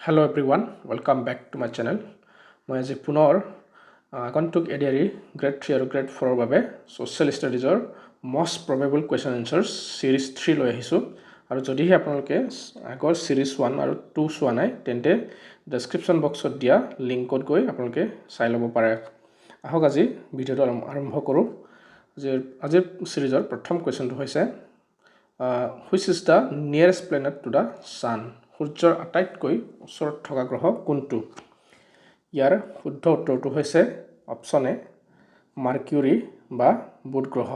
Hello everyone, welcome back to my channel. মই আজি পুনৰ আগন্তুক এডিআৰি গ্ৰেড 3 আৰু গ্ৰেড 4 ৰ বাবে social ষ্টাডিজৰ most probable question answers series 3 লৈ আহিছো আৰু যদিহে আপোনালোকে আগৰ series 1 আৰু 2 চোৱা নাই তেন্তে ডেসক্ৰিপচন বক্সত দিয়া লিংকত গৈ আপোনালোকে চাই ল'ব পাৰে। আহক আজি ভিডিওটো আৰম্ভ কৰো। আজিৰ সিৰিজৰ প্ৰথম কোৱেশ্চনটো হৈছে which is the nearest planet to the sun? সূৰ্যৰ আটাইতকৈ ওচৰত থকা গ্ৰহ কোনটো? ইয়াৰ শুদ্ধ উত্তৰটো হৈছে অপচন এ মাৰ্কিউৰি বা বুধ গ্ৰহ।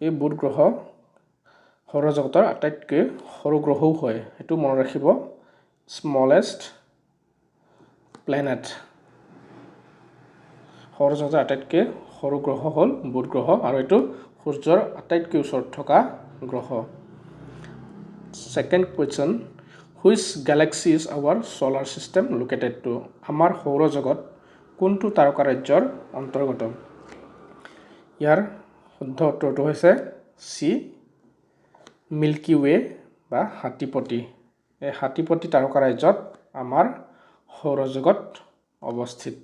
এই বুধ গ্ৰহ সৌৰজগতৰ আটাইতকৈ সৰু গ্ৰহও হয়। এটো মনত ৰাখিব, স্মলেষ্ট প্লেনেট। সৌৰজগতৰ আটাইতকৈ সৰু গ্ৰহ হ'ল বুধ গ্ৰহ আৰু এটো সূৰ্যৰ আটাইতকৈ ওচৰত থকা গ্ৰহ। Second question, which galaxy is our solar system located to? আমাৰ সৌৰজগত কোনটো তাৰকাৰাজ্যৰ অন্তৰ্গত? ইয়াৰ শুদ্ধ উত্তৰটো হৈছে সি মিল্কি ৱে বা হাতীপতি। এই হাতীপতি তাৰকাৰাজ্যত আমাৰ সৌৰজগত অৱস্থিত।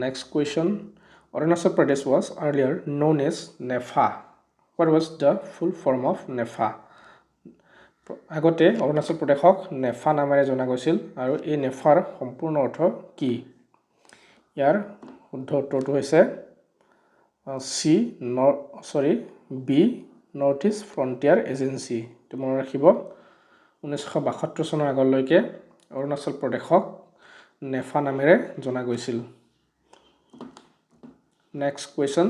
Next question, Arunachal Pradesh was earlier known as NEFA. What was the full form of NEFA? আগতে অৰুণাচল প্ৰদেশক নেফা নামেৰে জনা গৈছিল আৰু এই নেফাৰ সম্পূৰ্ণ অৰ্থ কি? ইয়াৰ শুদ্ধ উত্তৰটো হৈছে B North East Frontier Agency. তো মনত ৰাখিব, 1972 চনৰ আগলৈকে অৰুণাচল প্ৰদেশক নেফা নামেৰে জনা গৈছিল। Next question,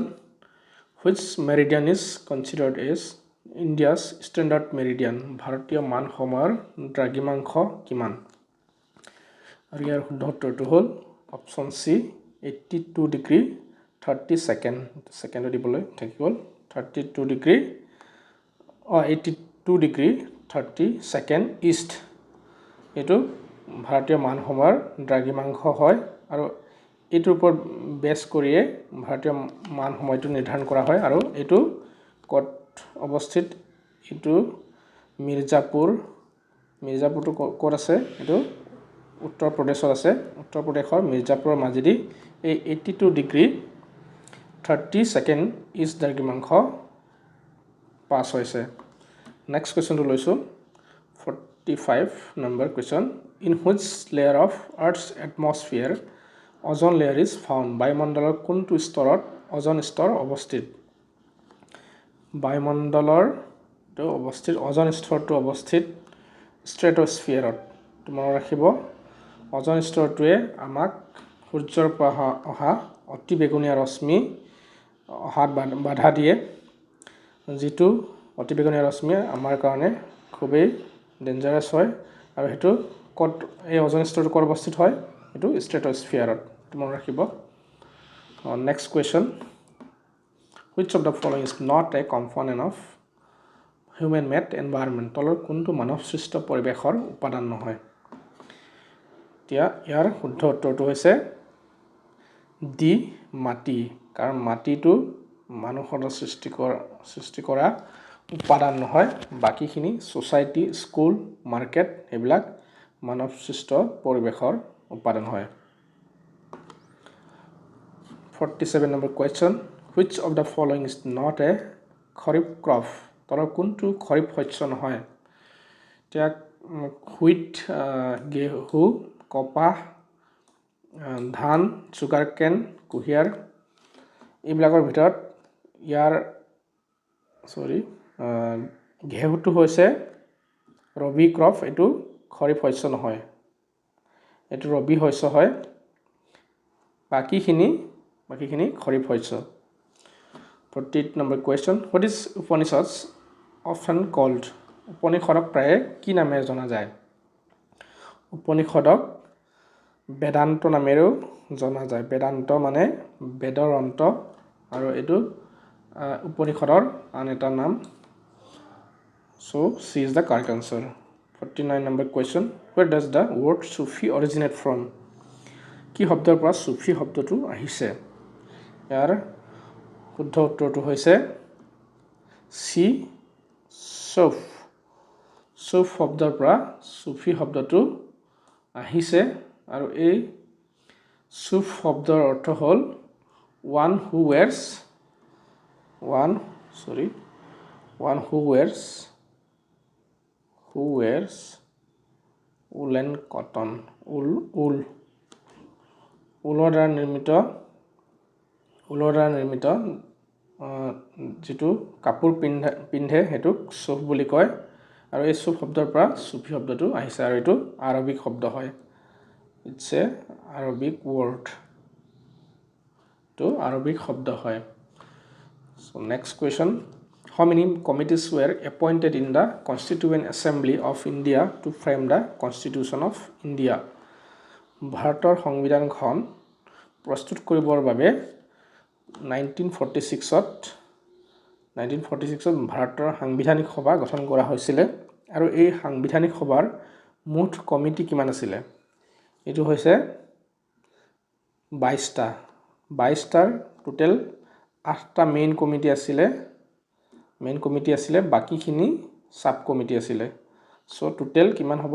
which meridian is considered as India's standard meridian? ভাৰতীয় মান সময়ৰ দ্ৰাঘিমাংশ কিমান? আৰু ইয়াৰ শুদ্ধ উত্তৰটো হ'ল option C 82 degree 30 second. Second দিবলৈ থাকি গ'ল 82 ডিগ্ৰী 30 সেকেন্ড ইষ্ট। এটো ভাৰতীয় মান সময়ৰ দ্ৰাঘিমাংশ হয় আৰু এটোৰ ওপৰত বেছ কৰিয়ে ভাৰতীয় মান সময়টো নিৰ্ধাৰণ কৰা হয় আৰু এটো ক'ত অৱস্থিত? এটো মিৰ্জাপুৰটো ক'ত আছে? এটো উত্তৰ প্ৰদেশত আছে। উত্তৰ প্ৰদেশৰ মিৰ্জাপুৰৰ মাজেদি এই 82 ডিগ্ৰী 30 সেকেন্ড ইষ্ট দ্ৰাঘিমাংশ পাছ হৈছে। নেক্সট কোৱেশ্চনটো লৈছো 45 number question, in which layer of earth's atmosphere ozone layer is found? বায়ুমণ্ডলৰ কোনটো স্তৰত অজন স্তৰ অৱস্থিত? বায়ুমণ্ডলৰ অজন স্তৰটো অৱস্থিত ষ্ট্ৰেটোস্ফিয়াৰত। মনত ৰাখিব, অজন স্তৰটোৱে আমাক সূৰ্যৰ পৰা অহা অতি বেঙুনীয়া ৰশ্মি অহাত বাধা দিয়ে, যিটো অতি বেঙুনীয়া ৰশ্মি আমাৰ কাৰণে খুবেই ডেঞ্জাৰাছ হয় আৰু হেতু ক'ত এই অজন স্তৰটো ক'ত অৱস্থিত হয়? এটো ষ্ট্ৰেটোস্ফিয়াৰত। মনত ৰাখিব। Next question, which of the following is not a component of human made environment? তলৰ কোনটো মানৱ সৃষ্ট পৰিৱেশৰ উপাদান নহয়? ইয়াৰ শুদ্ধ উত্তৰটো হৈছে ডি মাটি, কাৰণ মাটিটো মানুহৰ সৃষ্টি কৰা উপাদান নহয়। বাকিখিনি সোসাইটি, স্কুল, মাৰ্কেট এইবিলাক মানৱ সৃষ্ট পৰিৱেশৰ উপাদান হয়। 47 number question, which of the following is not a kharif crop? তলৰ কোনটো খৰিফ শস্য নহয়? এতিয়া হুইট, গেহু, কপাহ, ধান, সুগাৰ কেন, কুঁহিয়াৰ এইবিলাকৰ ভিতৰত ঘেহুটো হৈছে ৰবি ক্ৰপ। এটো খৰিফ শস্য নহয়, এটো ৰবি শস্য হয়। বাকিখিনি খৰিফ শস্য। 48 number question, what is Upanishads often called? উপনিষদক প্ৰায়ে কি নামেৰে জনা যায়? উপনিষদক বেদান্ত নামেৰেও জনা যায়। বেদান্ত মানে বেদৰ অন্ত আৰু এটো উপনিষদৰ আন এটা নাম। So C is the correct answer. 49 number question, where does the word Sufi originate from? কি শব্দৰ পৰা সুফি শব্দটো আহিছে? ইয়াৰ শুদ্ধ উত্তৰটো হৈছে সি সুফ শব্দৰ পৰা সুফি শব্দটো আহিছে আৰু এই সুফ শব্দৰ অৰ্থ হ'ল one who wears woolen cotton ঊলৰ দ্বাৰা নিৰ্মিত যিটো কাপোৰ পিন্ধে হেতুক সুফ বুলি কয় আৰু এই সুফ শব্দৰ পৰা সুফি শব্দটো আহিছে আৰু এটো আৰবিক শব্দ হয় it's a Arabic word to Arabic শব্দ হয় so next question how many committees were appointed in the Constituent Assembly of India to frame the Constitution of India ভাৰতৰ সংবিধানখন প্ৰস্তুত কৰিবৰ বাবে 1946ত ভাৰতৰ সাংবিধানিক সভা গঠন কৰা হৈছিল আৰু এই সাংবিধানিক সভাৰ মুঠ কমিটি কিমান আছিল এটো হৈছে 22টাৰ টোটাল 8টা মেইন কমিটি আছিল বাকিখিনি সাব কমিটি আছিল সো টোটাল কিমান হ'ব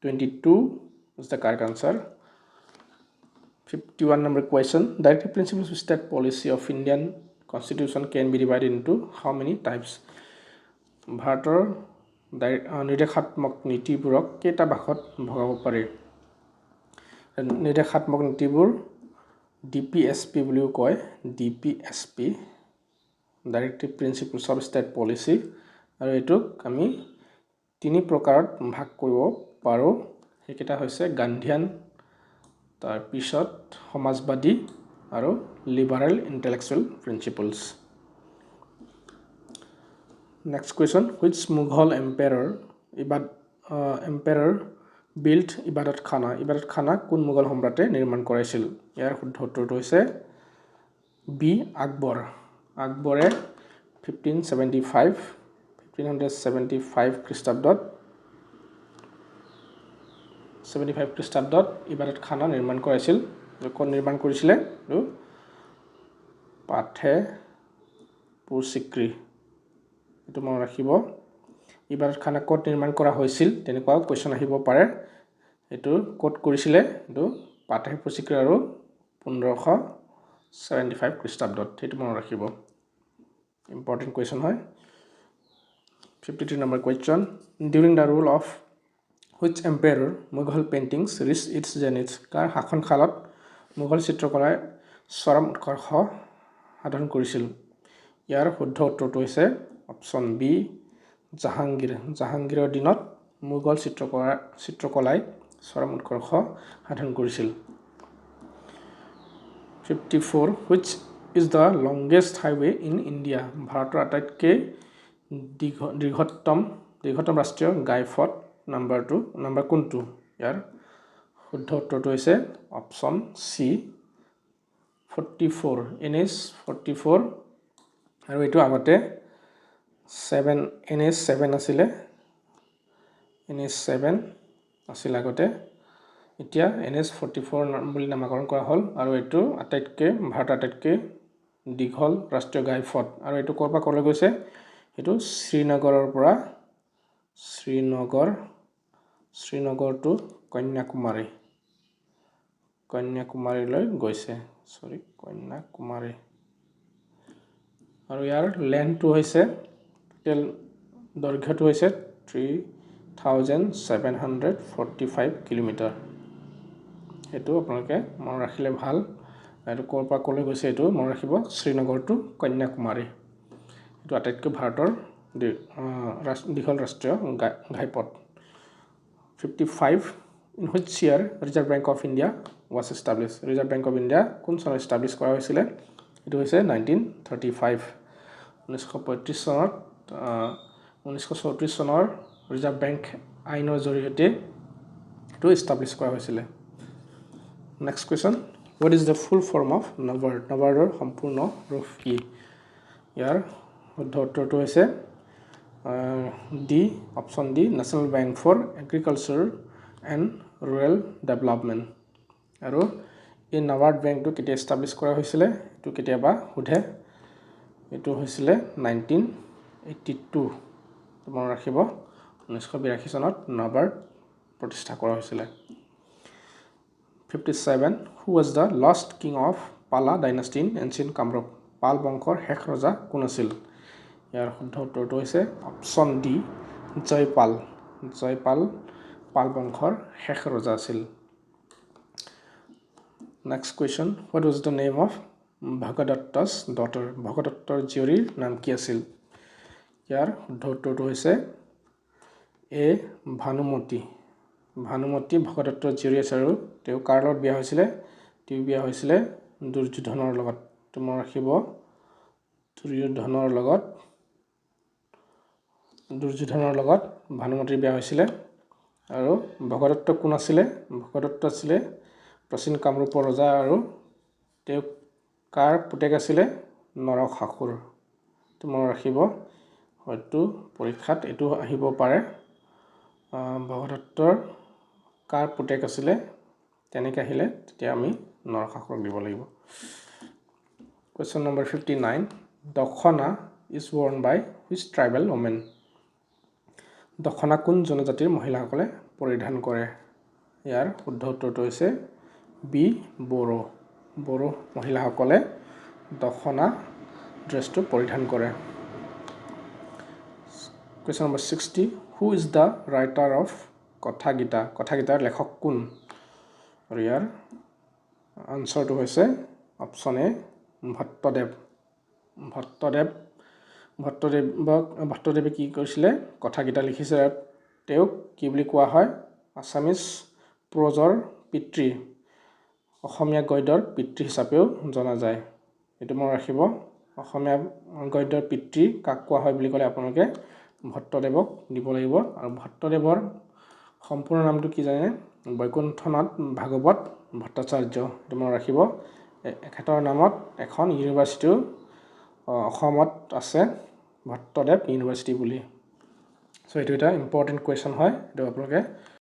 22 is the correct answer 51 number question directive principles of state policy of Indian constitution can be divided into how many types ভাৰতৰ নিৰ্দেশাত্মক নীতিবোৰক কেইটা ভাগত ভগাব পাৰি নিৰ্দেশাত্মক নীতিবোৰ DPSP বুলিও কয় DPSP directive principles of state policy আৰু এটোক আমি তিনি প্ৰকাৰত ভাগ কৰিব পাৰো হেকিটা হৈছে গান্ধীয়ান তাৰ পিছত সমাজবাদী আৰু liberal intellectual প্ৰিন্সিপলস next question which Mughal emperor built Ibadat Khana কোন মুঘল সম্ৰাটে নিৰ্মাণ কৰাইছিল ইয়াৰ শুদ্ধ উত্তৰটো হৈছে বি আকবৰে 1575 খ্ৰীষ্টাব্দত ইবাদত খানা নিৰ্মাণ কৰাইছিল কোন নিৰ্মাণ কৰিছিলে পাঠে পুৰচিক্ৰী এটো মনত ৰাখিব ইবাদত খানা কোট নিৰ্মাণ কৰা হৈছিল তেনেকুৱা কোৱেশ্চন আহিব পাৰে এটো কোট কৰিছিলে এটো পাঠে পুৰচিক্ৰী আৰু 1575 খ্ৰীষ্টাব্দত এটো মনত ৰাখিব ইম্পৰ্টেন্ট কোৱেশ্চন হয় 53 number question during the rule of which emperor Mughal paintings reached its zenith কাৰ শাসন কালত মুঘল চিত্ৰকলাৰ চৰম উৎকৰ্ষ সাধন কৰিছিল ইয়াৰ শুদ্ধ উত্তৰটো হৈছে অপচন বি জাহাংগীৰৰ দিনত মুঘল চিত্ৰকলাই চৰম উৎকৰ্ষ সাধন কৰিছিল 54 which is the longest highway in India ভাৰতৰ আটাইতকৈ দীৰ্ঘতম ৰাষ্ট্ৰীয় ঘাইপথ নাম্বাৰ কোনটো ইয়াৰ শুদ্ধ উত্তৰটো হৈছে অপচন সি 44 NH 44 আৰু এটো আগতে 7 NH 7 আছিল আগতে এতিয়া NH 44 বুলি নামকৰণ কৰা হ'ল আৰু এটো ভাৰতৰ আটাইতকৈ দীঘল ৰাষ্ট্ৰীয় ঘাইপথ আৰু এটো কৰপা কৰলৈ গৈছে এটো শ্ৰীনগৰৰ পৰা শ্ৰীনগৰ টু কন্যাকুমাৰীলৈ গৈছে কন্যাকুমাৰী আৰু ইয়াৰ লেন্থটো হৈছে টোটাল দৈৰ্ঘ্যটো হৈছে 3745 কিলোমিটাৰ এটো আপোনালোকে মনত ৰাখিলে ভাল আৰু কৰপা কলৈ গৈছে এটো মনত ৰাখিব শ্ৰীনগৰ টু কন্যাকুমাৰী এটো আটাইতকৈ ভাৰতৰ দীঘল ৰাষ্ট্ৰীয় ঘাইপথ 55 in which year Reserve Bank of India was established Reserve Bank of India কোন চনত establish কৰা হৈছিল এটো হৈছে 1935 1935 চনত 1934 চনৰ ৰিজাৰ্ভ বেংক আইনৰ জৰিয়তে এটো establish কৰা হৈছিল next question what is the full form of NABARDৰ সম্পূৰ্ণ ৰূপ কি ইয়াৰ শুদ্ধ উত্তৰটো হৈছে D option D National Bank for Agriculture and Rural Development আৰু এই নাবাৰ্ড বেংকটো কেতিয়া এষ্টাব্লিছ কৰা হৈছিলে এটো কেতিয়াবা সোধে এটো হৈছিলে 1982 মনত ৰাখিব 1982 চনত নবাৰ প্ৰতিষ্ঠা কৰা হৈছিল 57 who was the last king of Pala dynasty in ancient Kamrup পাল বংশৰ শেষ ৰজা কোন আছিল ইয়াৰ শুদ্ধ উত্তৰটো হৈছে অপচন ডি জয়পাল পাল বংশৰ শেষ ৰজা আছিল Next question, what was the name of Bhagadatta's daughter? Bhagadattar জীয়ৰীৰ নাম কি আছিল? ইয়াৰ শুদ্ধ উত্তৰটো হৈছে এ ভানুমতী ভগদত্তৰ জীয়ৰী আছিল আৰু তেওঁ কাৰ লগত বিয়া হৈছিলে তেওঁ বিয়া হৈছিলে দুৰ্যোধনৰ লগত তোমাৰ ৰাখিব দুৰ্যোধনৰ লগত ভানুমতীৰ বিয়া হৈছিলে আৰু ভগদত্ত কোন আছিলে ভগদত্ত আছিলে প্ৰাচীন কামৰূপৰ ৰজা আৰু তেওঁ কাৰ পুতেক আছিলে নৰকাসুৰ তোমাৰ ৰাখিব হয়তো পৰীক্ষাত এটো আহিব পাৰে ভগদত্তৰ কাৰ পুতেক আছিলে তেনেকৈ আহিলে তেতিয়া আমি নৰকাসুৰক দিব লাগিব Question number 59 দখনা is worn by which tribal women দখনা কোন জনজাতিৰ মহিলাসকলে পৰিধান কৰে ইয়াৰ শুদ্ধ উত্তৰটো হৈছে বি বড়ো মহিলাসকলে দখনা ড্ৰেছটো পৰিধান কৰে Question number 60 who is the writer of কথা গীতাৰ লেখক কোন আৰু ইয়াৰ আনসাৰটো হৈছে অপচন এ ভট্টদেৱে কি কৰিছিলে কথা গীতা লিখিছে তেওঁক কি বুলি কোৱা হয় আছামিজ প্ৰজৰ পিতৃ অসমীয়া গদ্যৰ পিতৃ হিচাপেও জনা যায় এটো মনত ৰাখিব অসমীয়া গদ্যৰ পিতৃ কাক কোৱা হয় বুলি ক'লে আপোনালোকে ভট্টদেৱক দিব লাগিব আৰু ভট্টদেৱৰ সম্পূৰ্ণ নামটো কি জানে বৈকুণ্ঠনাথ ভাগৱত ভট্টাচাৰ্য এটো মনত ৰাখিব এখেতৰ নামত এখন ইউনিভাৰ্চিটিও অসমত আছে ভট্টদেৱ ইউনিভাৰ্চিটি বুলি সো এটো এটা ইম্পৰ্টেন্ট কোৱেশ্চন হয় এটো আপোনালোকে